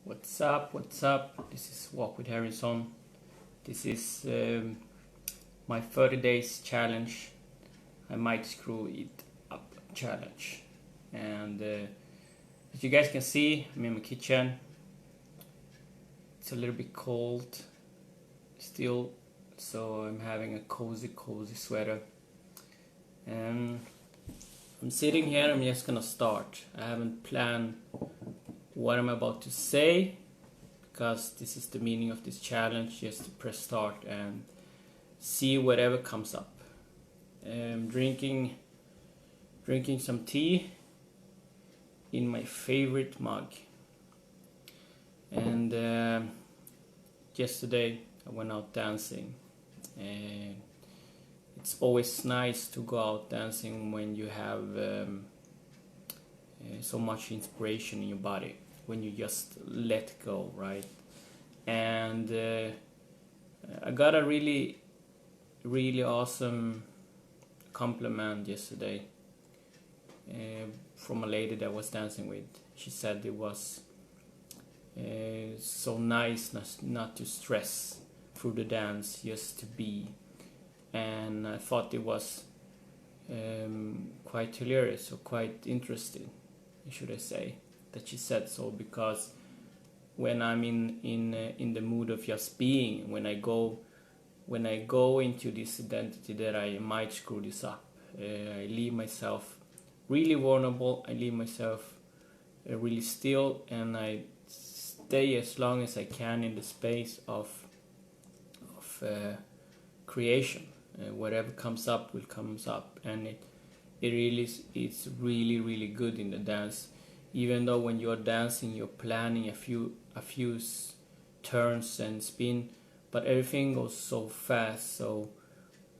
What's up? What's up? This is Walk with Harrison. This is my 30 days challenge. I might screw it up challenge. And as you guys can see, I'm in my kitchen. It's a little bit cold still, so I'm having a cozy sweater. And I'm sitting here. I'm just gonna start. I haven't planned what I'm about to say because this is the meaning of this challenge, just to press start and see whatever comes up. I'm drinking some tea in my favorite mug. And yesterday I went out dancing, and it's always nice to go out dancing when you have so much inspiration in your body, when you just let go, right? And I got a really awesome compliment yesterday from a lady that I was dancing with. She said it was so nice not to stress through the dance, just to be. And I thought it was quite hilarious or quite interesting, should I say, that she said so, because when I'm in the mood of just being, when I go into this identity that I might screw this up, I leave myself really vulnerable. I leave myself really still, and I stay as long as I can in the space of creation. Whatever comes up will comes up, and it's really good in the dance. Even though when you're dancing, you're planning a few turns and spin, but everything goes so fast. So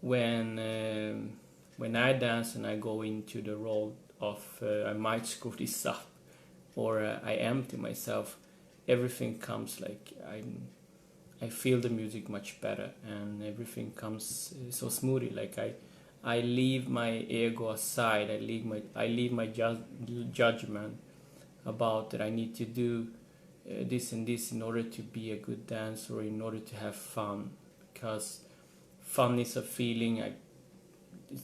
when I dance and I go into the role of I might screw this up, or I empty myself, everything comes like I feel the music much better, and everything comes so smoothly. Like I leave my ego aside. I leave my judgment about that I need to do this and this in order to be a good dancer, or in order to have fun, because fun is a feeling. It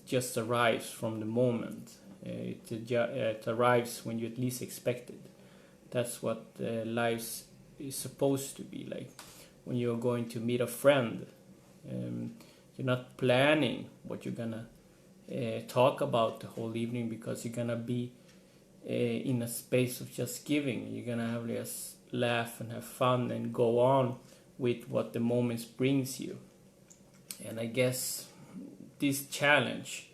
just arrives from the moment. It arrives when you at least expect it. That's what life is supposed to be like. When you're going to meet a friend, you're not planning what you're gonna talk about the whole evening, because you're gonna be in a space of just giving. You're gonna have just laugh and have fun and go on with what the moments brings you. And I guess this challenge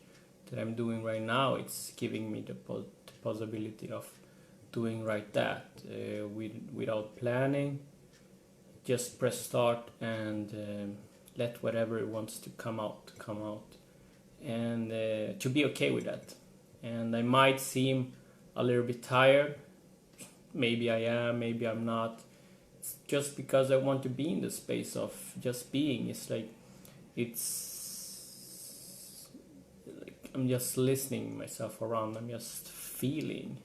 that I'm doing right now, it's giving me the possibility of doing right that, without planning. Just press start and let whatever it wants to come out, and to be okay with that. And I might seem a little bit tired. Maybe I am, maybe I'm not. It's just because I want to be in the space of just being. It's like I'm just listening myself around. I'm just feeling.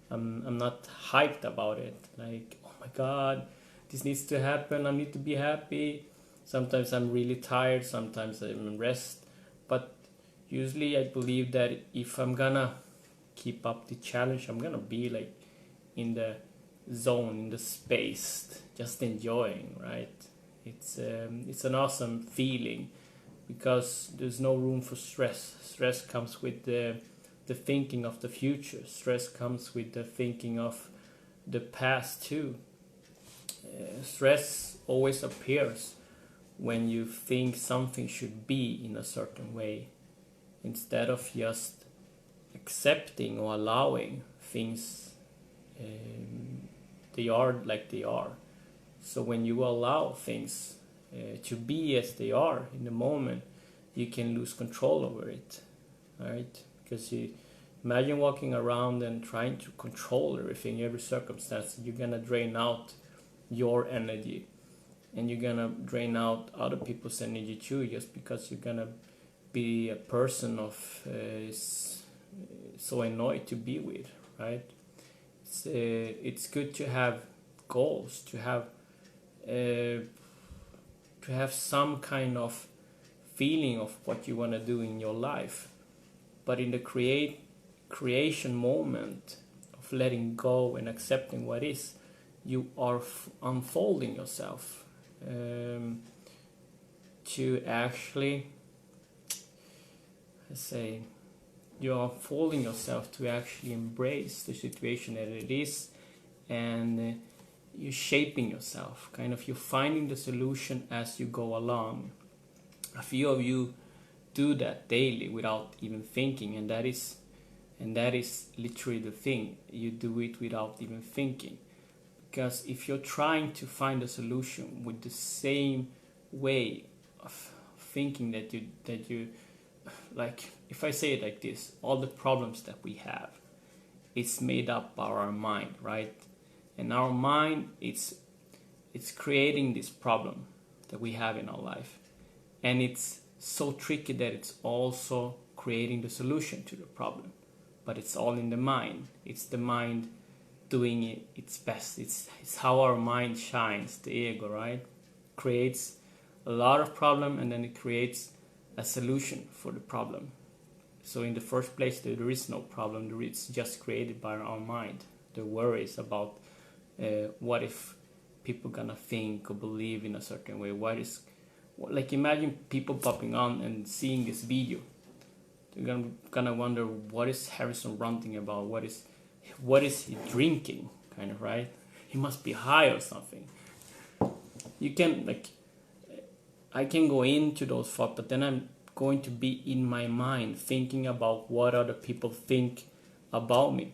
I'm not hyped about it. Like, oh my God, this needs to happen. I need to be happy. Sometimes I'm really tired. Sometimes I'm in rest. But usually I believe that if I'm gonna keep up the challenge, I'm gonna be like in the zone, in the space, just enjoying, right? It's an awesome feeling, because there's no room for stress. Stress comes with the thinking of the future. Stress comes with the thinking of the past too. Stress always appears when you think something should be in a certain way, instead of just accepting or allowing things, they are like they are. So when you allow things to be as they are in the moment, you can lose control over it, right? Because you imagine walking around and trying to control everything, every circumstance. You're gonna drain out your energy, and you're gonna drain out other people's energy too, just because you're gonna be a person of so annoyed to be with, right? it's good to have goals, uh, to have some kind of feeling of what you want to do in your life. But in the creation moment of letting go and accepting what is, you are unfolding yourself, to actually, I say, you're unfolding yourself to actually embrace the situation that it is, and you're shaping yourself. Kind of, you're finding the solution as you go along. A few of you do that daily without even thinking, and that is literally the thing. You do it without even thinking, because if you're trying to find a solution with the same way of thinking that you like, if I say it like this, all the problems that we have, it's made up by our mind, right? And our mind, it's creating this problem that we have in our life, and it's so tricky that it's also creating the solution to the problem. But it's all in the mind. It's the mind doing its best. It's how our mind shines. The ego, right, creates a lot of problem, and then it creates a solution for the problem. So in the first place, there is no problem. It's just created by our mind. The worries about what if people gonna think or believe in a certain way. Like, imagine people popping on and seeing this video. They're gonna wonder, what is Harrison ranting about? What is he drinking? Kind of, right? He must be high or something. You can, like, I can go into those thoughts, but then I'm going to be in my mind thinking about what other people think about me.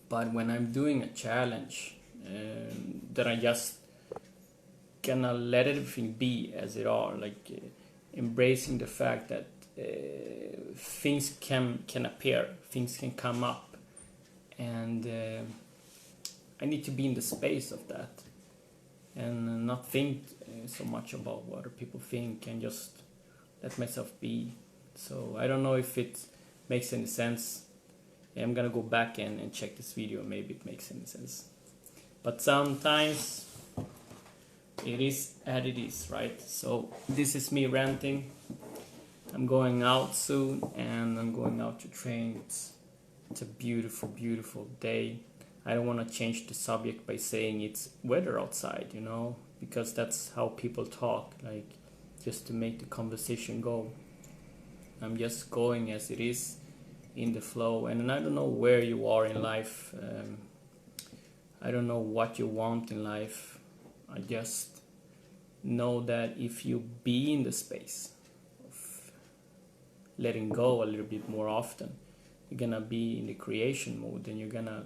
But when I'm doing a challenge, then I just gonna let everything be as it are, like embracing the fact that things can appear, things can come up, and I need to be in the space of that, and not think so much about what other people think, and just let myself be. So I don't know if it makes any sense. I'm gonna go back and check this video, maybe it makes any sense. But sometimes it is as it is, right? So this is me ranting. I'm going out soon, and I'm going out to train. It's a beautiful, beautiful day. I don't want to change the subject by saying it's weather outside, because that's how people talk, like, just to make the conversation go. I'm just going as it is, in the flow, and I don't know where you are in life. I don't know what you want in life. I just know that if you be in the space of letting go a little bit more often, you're gonna be in the creation mode, and you're gonna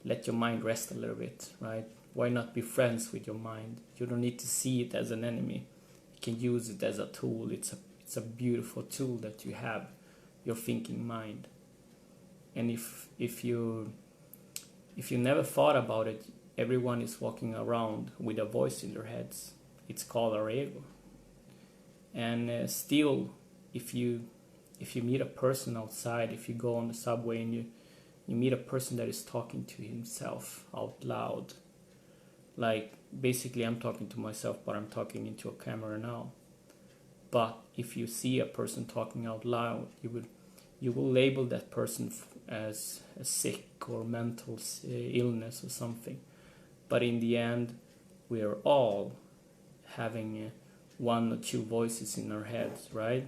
let your mind rest a little bit, right? Why not be friends with your mind? You don't need to see it as an enemy. You can use it as a tool. It's a beautiful tool that you have, your thinking mind. And if you never thought about it, everyone is walking around with a voice in their heads. It's called our ego. And still, if you meet a person outside, if you go on the subway and you meet a person that is talking to himself out loud, like, basically I'm talking to myself, but I'm talking into a camera now. But if you see a person talking out loud, you will label that person as a sick or mental illness or something. But in the end, we are all having one or two voices in our heads, right?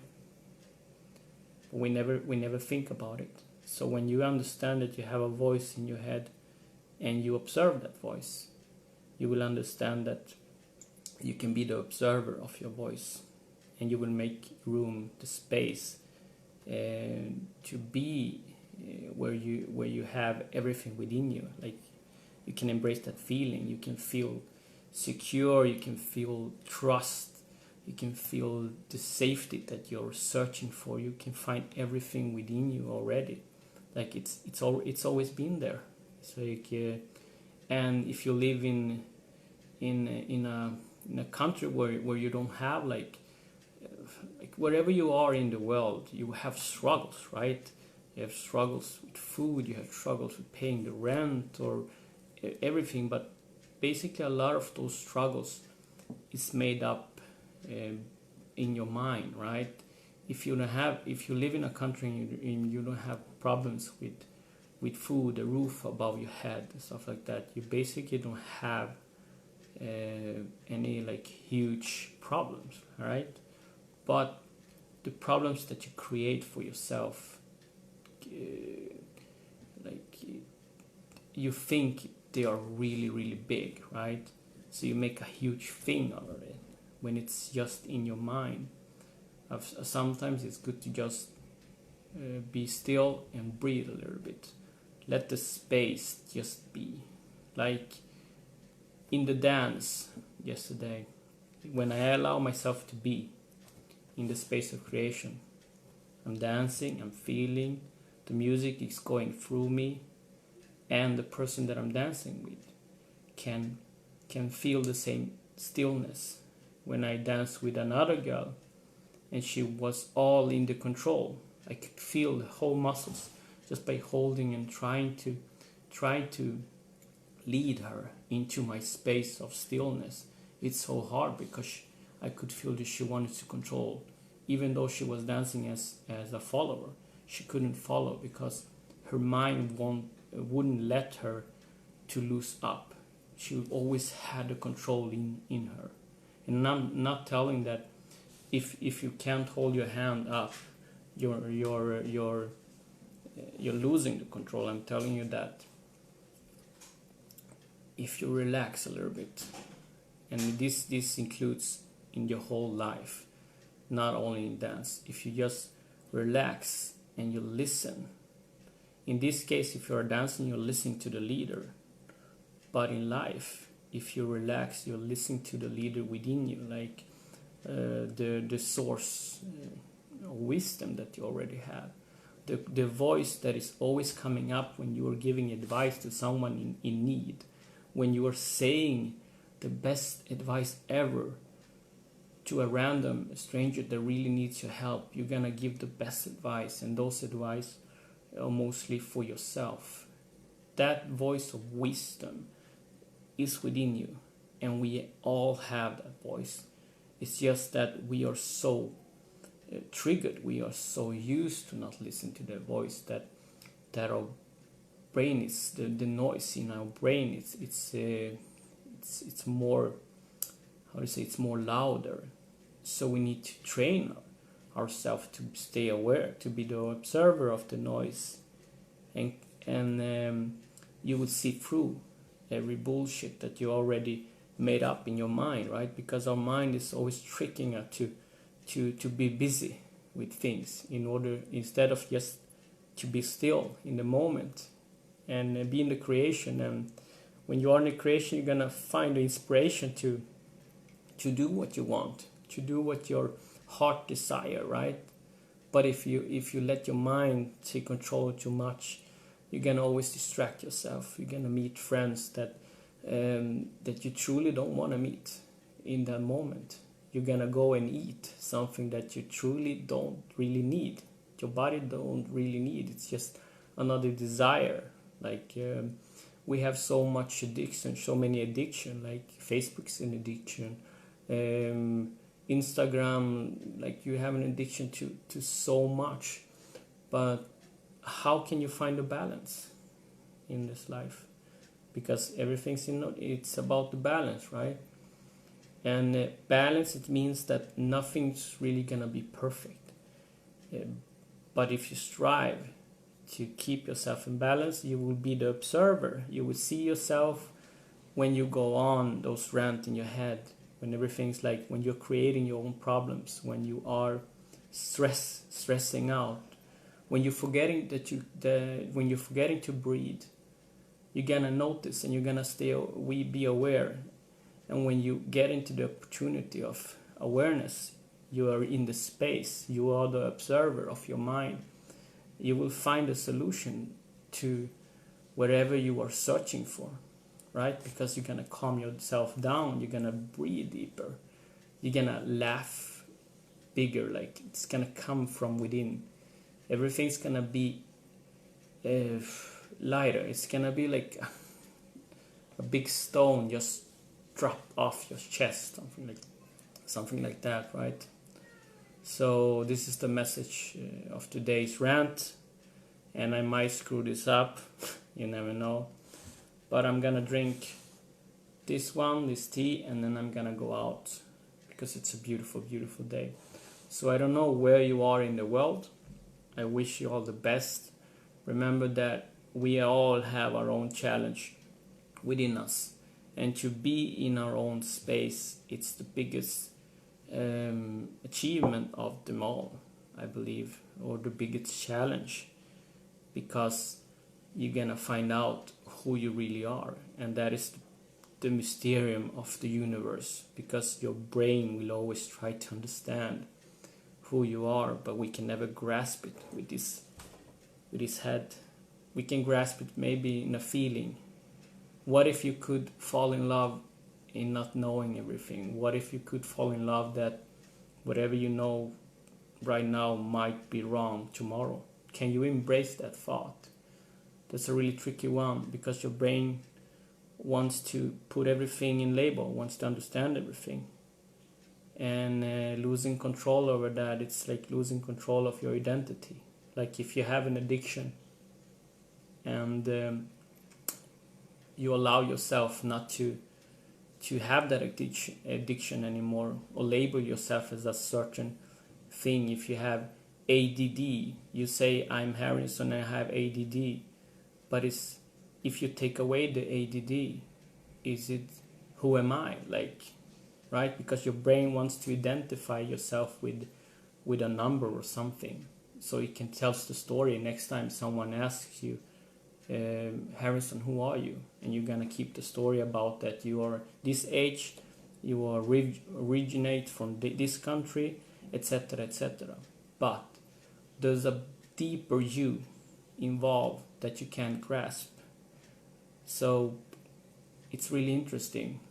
But we never think about it. So when you understand that you have a voice in your head and you observe that voice, you will understand that you can be the observer of your voice, and you will make room, the space, to be where you have everything within you. Like, you can embrace that feeling. You can feel secure. You can feel trust. You can feel the safety that you're searching for. You can find everything within you already. Like, it's always been there. It's like, and if you live in a country where you don't have, like wherever you are in the world, you have struggles, right? You have struggles with food, you have struggles with paying the rent or everything, but basically a lot of those struggles is made up in your mind, right? If you live in a country and you don't have problems with food, a roof above your head, and stuff like that, you basically don't have any like huge problems, right? But the problems that you create for yourself, like you think they are really really big, right? So you make a huge thing out of it when it's just in your mind. Sometimes it's good to just be still and breathe a little bit. Let the space just be. Like in the dance yesterday, when I allow myself to be in the space of creation, I'm dancing, I'm feeling, the music is going through me, and the person that I'm dancing with can feel the same stillness. When I danced with another girl and she was all in the control, I could feel the whole muscles just by holding and trying to lead her into my space of stillness. It's so hard because I could feel that she wanted to control. Even though she was dancing as a follower, she couldn't follow because her mind wouldn't let her to loose up. She always had the control in her. And I'm not telling that if you can't hold your hand up, you're losing the control. I'm telling you that if you relax a little bit, and this includes in your whole life, not only in dance. If you just relax and you listen. In this case, if you're dancing, you're listening to the leader. But in life, if you relax, you're listening to the leader within you, like the source of wisdom that you already have. The voice that is always coming up when you are giving advice to someone in need. When you are saying the best advice ever to a random stranger that really needs your help, you're gonna give the best advice, and those advice are mostly for yourself. That voice of wisdom is within you, and we all have that voice. It's just that we are so triggered, we are so used to not listen to that voice that our brain is the noise in our brain. It's more, how to say, it's more louder. So we need to train ourselves to stay aware, to be the observer of the noise, and you will see through every bullshit that you already made up in your mind, right? Because our mind is always tricking us to be busy with things in order, instead of just to be still in the moment and be in the creation. And when you are in the creation, you're gonna find the inspiration to do what you want, to do what your heart desire, right? But if you let your mind take control too much, you're gonna always distract yourself. You're gonna meet friends that you truly don't want to meet in that moment. You're gonna go and eat something that you truly don't really need. Your body don't really need. It's just another desire. Like we have so much addiction, so many addiction. Like Facebook's an addiction. Instagram, like you have an addiction to so much. But how can you find a balance in this life? Because everything's it's about the balance, right? And balance, it means that nothing's really gonna be perfect. But if you strive to keep yourself in balance, you will be the observer. You will see yourself when you go on those rants in your head, when everything's like, when you're creating your own problems, when you are stressing out, when you're forgetting when you're forgetting to breathe. You're gonna notice and you're gonna be aware. And when you get into the opportunity of awareness, you are in the space, you are the observer of your mind. You will find a solution to whatever you are searching for, right? Because you're gonna calm yourself down, you're gonna breathe deeper, you're gonna laugh bigger, like it's gonna come from within. Everything's gonna be lighter. It's gonna be like a big stone just dropped off your chest, something like that, right? So this is the message of today's rant, and I might screw this up. You never know. But I'm gonna drink this tea, and then I'm gonna go out because it's a beautiful, beautiful day. So I don't know where you are in the world. I wish you all the best. Remember that we all have our own challenge within us, and to be in our own space, it's the biggest achievement of them all, I believe, or the biggest challenge, because you're gonna find out who you really are, and that is the mysterium of the universe, because your brain will always try to understand who you are, but we can never grasp it with this head. We can grasp it maybe in a feeling. What if you could fall in love in not knowing everything? What if you could fall in love that whatever you know right now might be wrong tomorrow? Can you embrace that thought? That's a really tricky one, because your brain wants to put everything in label, wants to understand everything. And losing control over that, it's like losing control of your identity. Like if you have an addiction and you allow yourself not to have that addiction anymore, or label yourself as a certain thing. If you have ADD, you say, I'm Harrison and I have ADD. But if you take away the ADD, is it, who am I? Like, right? Because your brain wants to identify yourself with a number or something, so it can tell the story next time someone asks you, Harrison, who are you? And you're gonna keep the story about that you are this age, you are originate from this country, etc., etc. But there's a deeper you involved that you can't grasp. So it's really interesting,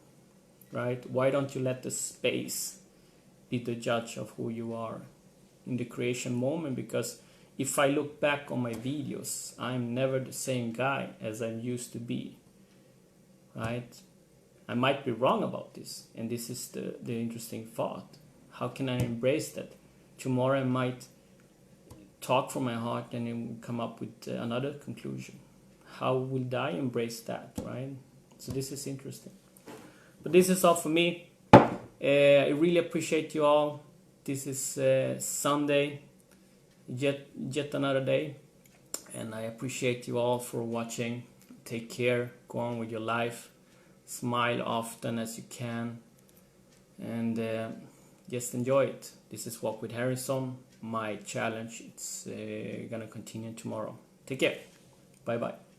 right? Why don't you let the space be the judge of who you are in the creation moment? Because if I look back on my videos, I'm never the same guy as I used to be, right? I might be wrong about this, and this is the interesting thought. How can I embrace that? Tomorrow I might talk from my heart and it will come up with another conclusion. How will I embrace that, right? So this is interesting. But this is all for me. I really appreciate you all. This is Sunday, yet another day, and I appreciate you all for watching. Take care, go on with your life, smile often as you can, and just enjoy it. This is Walk with Harrison. My challenge, it's gonna continue tomorrow. Take care. Bye bye.